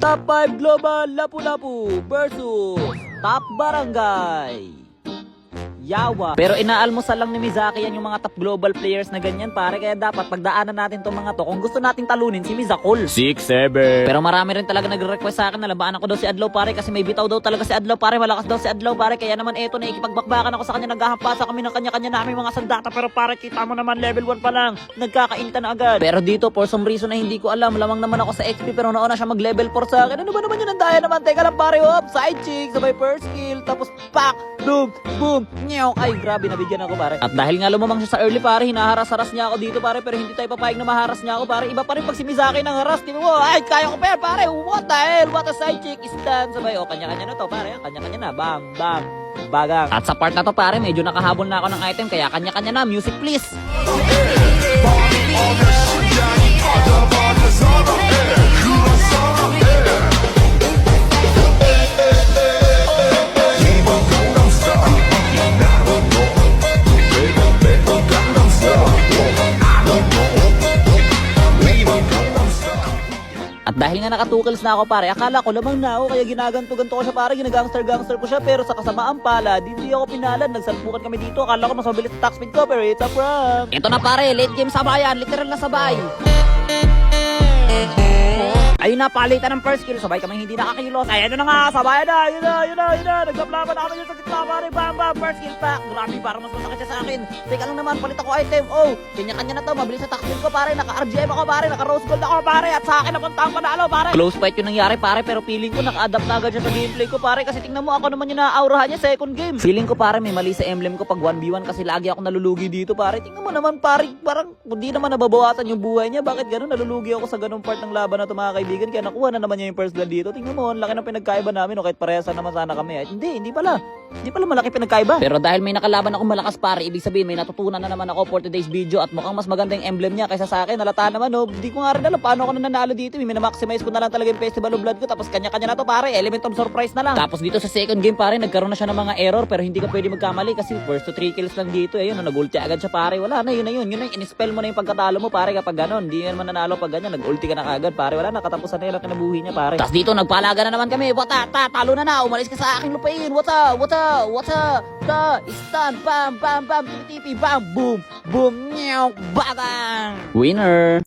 Top 5 Global Lapu-Lapu versus Top Barangay Yawa. Pero inaalmusal lang ni Mizaki yan yung mga top global players na ganyan pare. Kaya dapat pagdaanan natin tong mga to kung gusto nating talunin si Mizakol. 6-7. Pero marami rin talaga nagre-request sa akin na labaanan ko daw si Adlaw pare kasi may bitaw daw talaga si Adlaw pare. Malakas daw si Adlaw pare. Kaya naman eto na ikipagbakbakan ako sa kanya. Naghahampasa kami ng kanya-kanya namin mga sandata. Pero pare kita mo naman level 1 pa lang. Nagkakainta na agad. Pero dito for some reason na hindi ko alam. Lamang naman ako sa XP pero nauna siya mag level 4 sa akin. Ano ba naman yun ang daya naman? Teka lang pare. Hop, side chick. Sabay first kill. Tapos pak. Boom. Boom. Nyaw. Ay grabe nabigyan ako pare. At dahil nga lumamang siya sa early pare, hinaharas-haras niya ako dito pare, pero hindi tayo papayag na maharas niya ako pare. Iba pa rin pag si Mizaki nang haras. Tingnan mo, ay kaya ko pare. What the hell? What a side chick is that? Sabay, kanya-kanya na to pare. Kanya-kanya na. Bam, bam. Bagang. At sa part na to pare, medyo nakahabol na ako ng item, kaya kanya-kanya na. Music please. At dahil nga naka-2 kills na ako pare, akala ko lamang na ako kaya ginaganto-ganto ko siya pare, ginagangster-gangster ko siya, pero sa kasamaan pala, hindi ako pinalad, nagsalpukan kami dito, akala ko mas mabilis sa top speed ko, pero it's a prank. Ito na pare, late game sabayan, literal na sabay. Ayun na, palitan ng first kill, sabay kami hindi nakakilos. Ay, ano na nga, sabayan na, yun na, naglaplaban na kami sa gitna pare, bam, first kill pa. Grabe, parang mas masakit siya sa akin. Teka lang naman, palit ako item, kanya-kanya na to, mabilis sa taksil ko pare, naka-RGM ako pare, naka-rose gold ako pare, at sa akin napunta ang panalo pare. Close fight yung nangyari pare, pero feeling ko naka-adapt na agad siya sa gameplay ko pare, kasi tingnan mo ako naman yung na-aurahan niya second game. Feeling ko pare, may mali sa emblem ko pag 1v1 kasi lagi ako nalulugi dito pare. Tingnan mo naman pare, parang hindi naman nababawasan yung buhay niya, bakit ganun? Nalulugi ako sa ganung part ng laban na to mga kaibigan, kaya nakuha na naman niya yung first blood dito. Tingnan mo, ang laki ng pinagkaiba namin, kahit parehas naman sana kami. Hindi pala malaki pinagkaiba. Pero dahil may nakalaban ako malakas pare, ibig sabihin may natutunan na naman ako for today's video at mukhang mas maganda yung emblem niya kaysa sa akin. Nalata naman hindi ko nga rin alam paano ako nanalo dito. Minamaximize ko na lang talaga yung Festival of Blood ko, tapos kanya-kanya na to pare, element of surprise na lang. Tapos dito sa second game pare, nagkaroon na siya ng mga error, pero hindi ka pwede magkamali kasi first to 3 kills lang dito. Ayun, nag-ulti agad siya pare. Wala na, yun na yun na in-spell mo na yung pagkatalo mo pare kapag ganon. Hindi naman nanalo pag ganyan, nag-ulti ka na agad pare. Wala na, katapusan na yung kinabuhi niya pare. Tapos dito nagpalaga na naman kami. Talo na, umalis ka sa aking lupain. What's up? Stand, bam, tipi, bam, boom, nyaw, bagang. Winner.